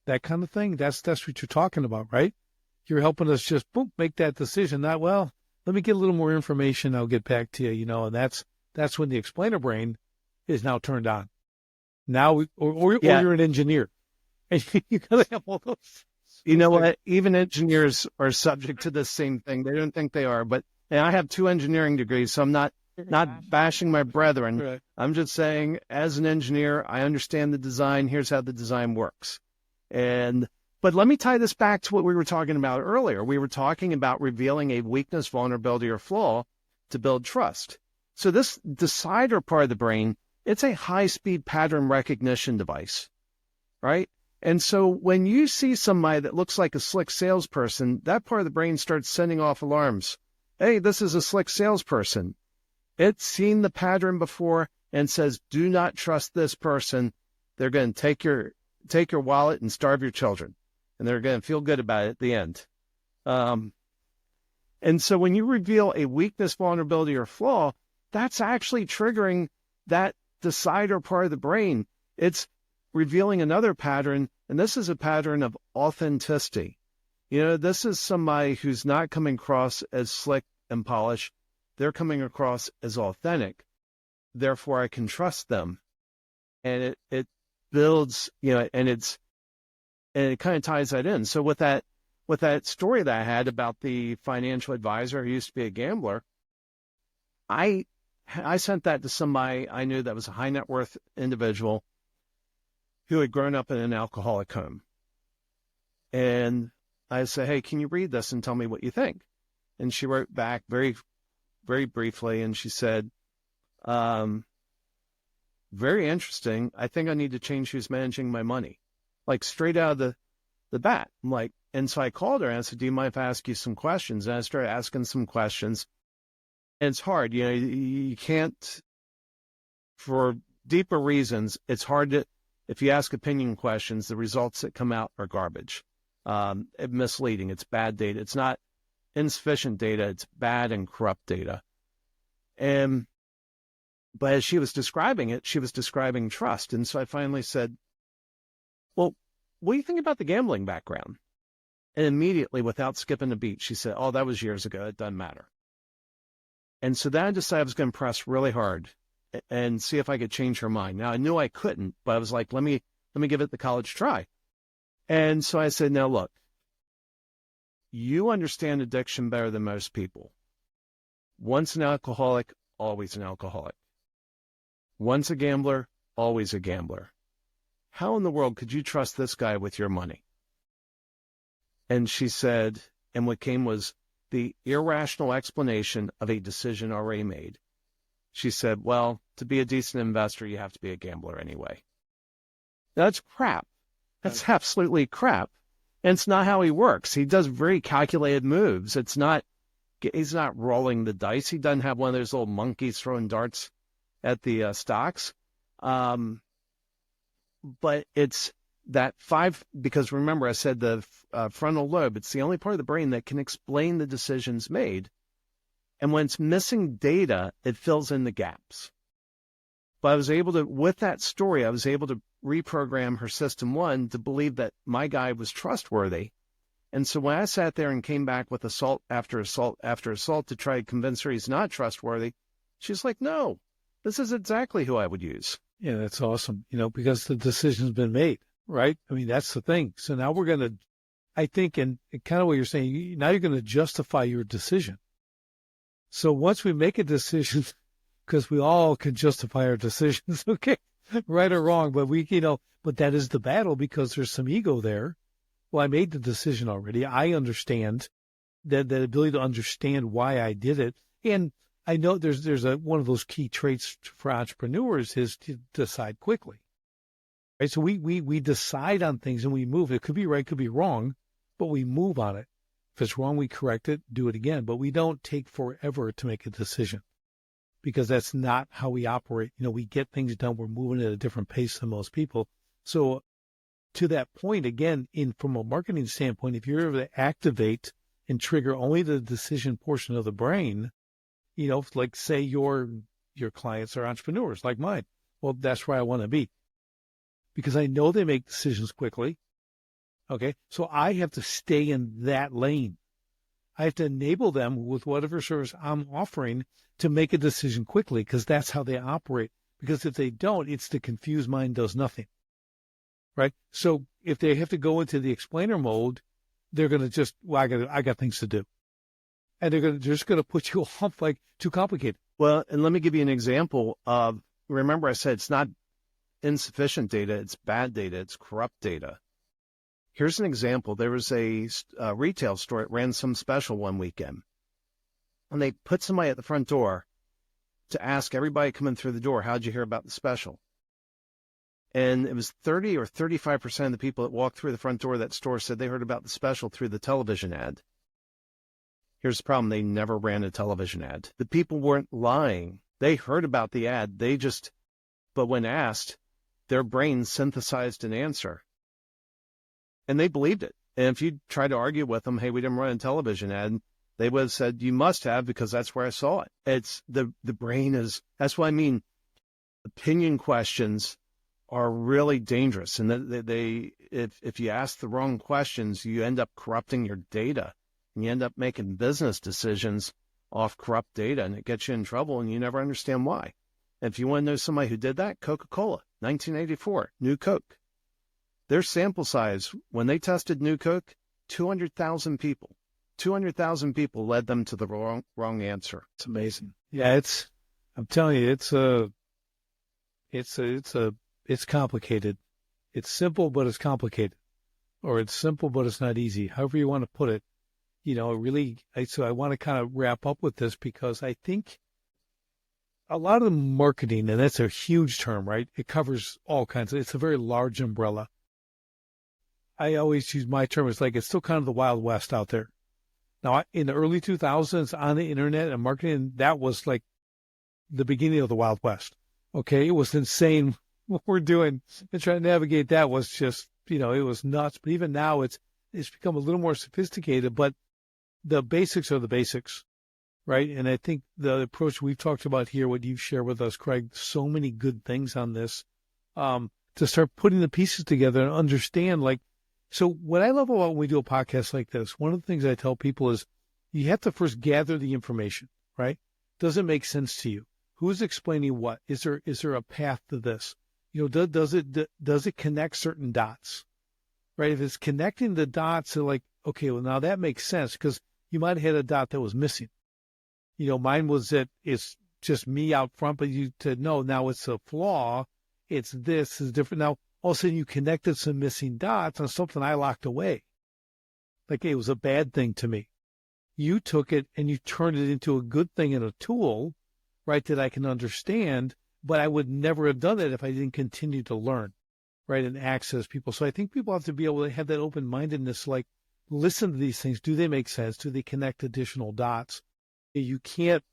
that kind of thing, that's what you're talking about, right? You're helping us just boom, make that decision. Not, well, let me get a little more information. I'll get back to you, and that's when the explainer brain is now turned on. Now, or you're an engineer, and you gotta have all those. You know what? Even engineers are subject to the same thing. They don't think they are, but I have 2 engineering degrees, so I'm not bashing my brethren. Right. I'm just saying, as an engineer, I understand the design. Here's how the design works. But let me tie this back to what we were talking about earlier. We were talking about revealing a weakness, vulnerability, or flaw to build trust. So this decider part of the brain, it's a high-speed pattern recognition device, right? And so when you see somebody that looks like a slick salesperson, that part of the brain starts sending off alarms. Hey, this is a slick salesperson. It's seen the pattern before and says, do not trust this person. They're going to take your wallet and starve your children. And they're going to feel good about it at the end. And so when you reveal a weakness, vulnerability, or flaw, that's actually triggering that decider part of the brain. It's revealing another pattern, and this is a pattern of authenticity. This is somebody who's not coming across as slick and polished. They're coming across as authentic. Therefore, I can trust them. And it builds, and it kind of ties that in. So with that story that I had about the financial advisor who used to be a gambler, I sent that to somebody I knew that was a high net worth individual who had grown up in an alcoholic home. And I said, hey, can you read this and tell me what you think? And she wrote back very, very briefly, and she said, very interesting. I think I need to change who's managing my money. Like straight out of the bat. I'm like, and so I called her and I said, do you mind if I ask you some questions? And I started asking some questions. And it's hard, you can't, for deeper reasons, it's hard to, if you ask opinion questions, the results that come out are garbage. Misleading. It's bad data. It's not insufficient data. It's bad and corrupt data. But as she was describing it, she was describing trust. And so I finally said, well, what do you think about the gambling background? And immediately, without skipping a beat, she said, oh, that was years ago. It doesn't matter. And so then I decided I was going to press really hard. and see if I could change her mind. Now, I knew I couldn't, but I was like, let me give it the college try. And so I said, now look, you understand addiction better than most people. Once an alcoholic, always an alcoholic. Once a gambler, always a gambler. How in the world could you trust this guy with your money? And she said, and what came was the irrational explanation of a decision already made. She said, well, to be a decent investor, you have to be a gambler anyway. That's crap. That's absolutely crap. And it's not how he works. He does very calculated moves. He's not rolling the dice. He doesn't have one of those little monkeys throwing darts at the stocks. But it's that because remember I said the frontal lobe, it's the only part of the brain that can explain the decisions made. And when it's missing data, it fills in the gaps. But with that story, I was able to reprogram her system 1 to believe that my guy was trustworthy. And so when I sat there and came back with assault after assault after assault to try to convince her he's not trustworthy, she's like, no, this is exactly who I would use. Yeah, that's awesome. Because the decision's been made, right? I mean, that's the thing. So now we're going to, I think, and kind of what you're saying, now you're going to justify your decision. So once we make a decision, because we all can justify our decisions, okay, right or wrong, but but that is the battle because there's some ego there. Well, I made the decision already. I understand that ability to understand why I did it. And I know there's one of those key traits for entrepreneurs is to decide quickly. Right? So we decide on things and we move. It could be right, could be wrong, but we move on it. If it's wrong, we correct it, do it again. But we don't take forever to make a decision because that's not how we operate. We get things done. We're moving at a different pace than most people. So to that point, again, from a marketing standpoint, if you're able to activate and trigger only the decision portion of the brain, like say your clients are entrepreneurs like mine. Well, that's where I want to be because I know they make decisions quickly. Okay. So I have to stay in that lane. I have to enable them with whatever service I'm offering to make a decision quickly because that's how they operate. Because if they don't, it's the confused mind does nothing. Right. So if they have to go into the explainer mode, they're going to just, I got things to do. And they're just going to put you off like too complicated. Well, and let me give you an example of, remember I said it's not insufficient data, it's bad data, it's corrupt data. Here's an example. There was a retail store that ran some special one weekend. And they put somebody at the front door to ask everybody coming through the door, how'd you hear about the special? And it was 30 or 35% of the people that walked through the front door of that store said they heard about the special through the television ad. Here's the problem. They never ran a television ad. The people weren't lying. They heard about the ad. But when asked, their brain synthesized an answer. And they believed it. And if you try to argue with them, hey, we didn't run a television ad, they would have said, you must have because that's where I saw it. It's the brain is, that's what I mean. Opinion questions are really dangerous. And if you ask the wrong questions, you end up corrupting your data. And you end up making business decisions off corrupt data, and it gets you in trouble, and you never understand why. And if you want to know somebody who did that, Coca-Cola, 1984, New Coke. Their sample size, when they tested New Coke, 200,000 people. 200,000 people led them to the wrong answer. It's amazing. Yeah, I'm telling you, it's complicated. It's simple, but it's complicated. Or it's simple, but it's not easy. However you want to put it. So I want to kind of wrap up with this because I think a lot of the marketing, and that's a huge term, right? It covers all kinds of, it's a very large umbrella. I always use my term, it's still kind of the Wild West out there. Now, in the early 2000s on the internet and marketing, that was like the beginning of the Wild West. Okay. It was insane what we're doing and trying to navigate that was just, it was nuts. But even now it's become a little more sophisticated, but the basics are the basics, right? And I think the approach we've talked about here, what you've shared with us, Craig, so many good things on this, to start putting the pieces together and understand, so what I love about when we do a podcast like this, one of the things I tell people is you have to first gather the information, right? Does it make sense to you? Who's explaining what? Is there a path to this? Does it connect certain dots? Right? If it's connecting the dots, they're like, okay, well, now that makes sense because you might have had a dot that was missing. Mine was that it's just me out front, but you said, no, now it's a flaw. It's this is different. Now, all of a sudden you connected some missing dots on something I locked away. Like it was a bad thing to me. You took it and you turned it into a good thing and a tool, right, that I can understand, but I would never have done it if I didn't continue to learn, right, and access people. So I think people have to be able to have that open-mindedness, like listen to these things. Do they make sense? Do they connect additional dots? You can't.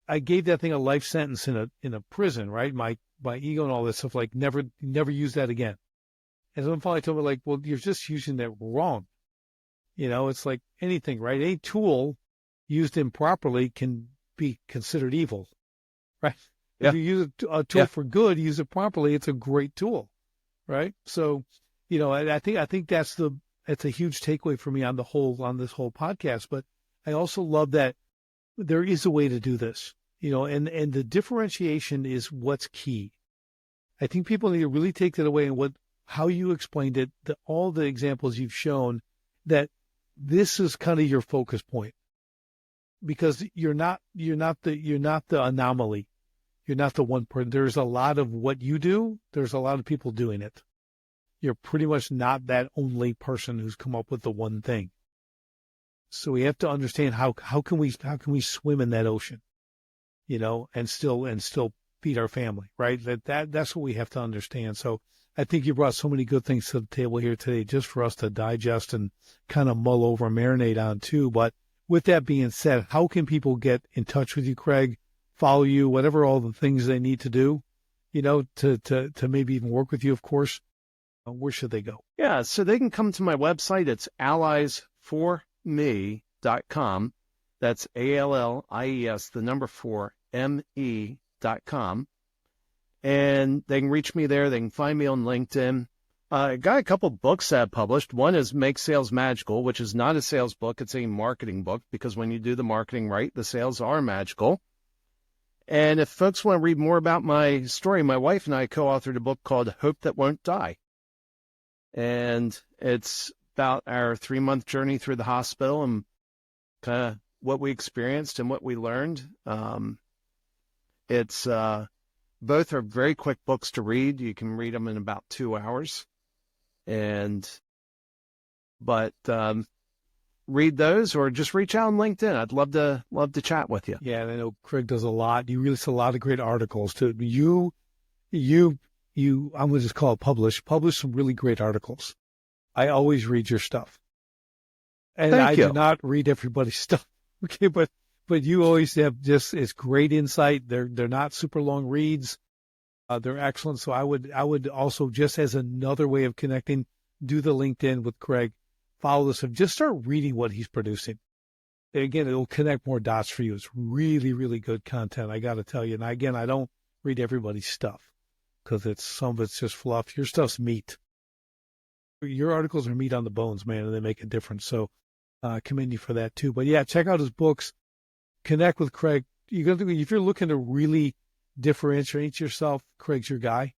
I gave that thing a life sentence in a prison, right? My ego and all this stuff, like never use that again. And someone finally told me, like, well, you're just using that wrong. It's like anything, right? Any tool used improperly can be considered evil, right? Yeah. If you use a tool for good, use it properly, it's a great tool, right? So, I think that's a huge takeaway for me on this whole podcast. But I also love that there is a way to do this, and the differentiation is what's key. I think people need to really take that away and how you explained it, all the examples you've shown, that this is kind of your focus point, because you're not the anomaly. You're not the one person. There's a lot of what you do. There's a lot of people doing it. You're pretty much not that only person who's come up with the one thing. So we have to understand how can we swim in that ocean, and still feed our family, right? That's what we have to understand. So I think you brought so many good things to the table here today, just for us to digest and kind of mull over and marinate on too. But with that being said, how can people get in touch with you, Craig? Follow you, whatever all the things they need to do, to maybe even work with you, of course. Where should they go? Yeah, so they can come to my website. It's alliesforme.com. That's ALLIES, the number 4, ME.com. And they can reach me there. They can find me on LinkedIn. I got a couple books that I've published. One is Make Sales Magical, which is not a sales book. It's a marketing book, because when you do the marketing right, the sales are magical. And if folks want to read more about my story, my wife and I co-authored a book called Hope That Won't Die. And it's about our 3-month journey through the hospital and kind of what we experienced and what we learned. Both are very quick books to read. You can read them in about 2 hours. But read those, or just reach out on LinkedIn. I'd love to chat with you. Yeah, and I know Craig does a lot. You release a lot of great articles too. I'm going to just call it publish some really great articles. I always read your stuff. And I do not read everybody's stuff. Okay, but you always have it's great insight. They're not super long reads. They're excellent. So I would also, just as another way of connecting, do the LinkedIn with Craig. Follow this and just start reading what he's producing. And again, it'll connect more dots for you. It's really, really good content, I got to tell you. And again, I don't read everybody's stuff, because some of it's just fluff. Your stuff's meat. Your articles are meat on the bones, man, and they make a difference. So commend you for that too. But yeah, check out his books. Connect with Craig. If you're looking to really differentiate yourself, Craig's your guy.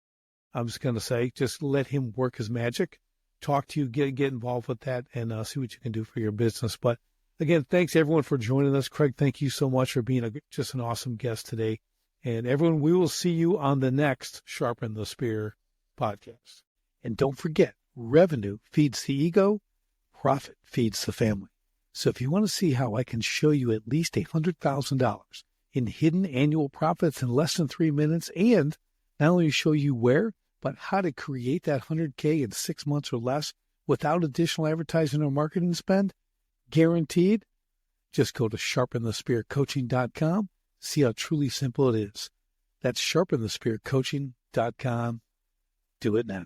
I'm just going to say, just let him work his magic. Talk to you, get involved with that, and see what you can do for your business. But again, thanks everyone for joining us. Craig, thank you so much for being just an awesome guest today. And everyone, we will see you on the next Sharpen the Spear podcast. And don't forget, revenue feeds the ego, profit feeds the family. So if you want to see how I can show you at least $100,000 in hidden annual profits in less than 3 minutes, and not only show you where, but how to create that 100K in 6 months or less without additional advertising or marketing spend, guaranteed, just go to sharpenthespearcoaching.com. See how truly simple it is. That's sharpenthespearcoaching.com. Do it now.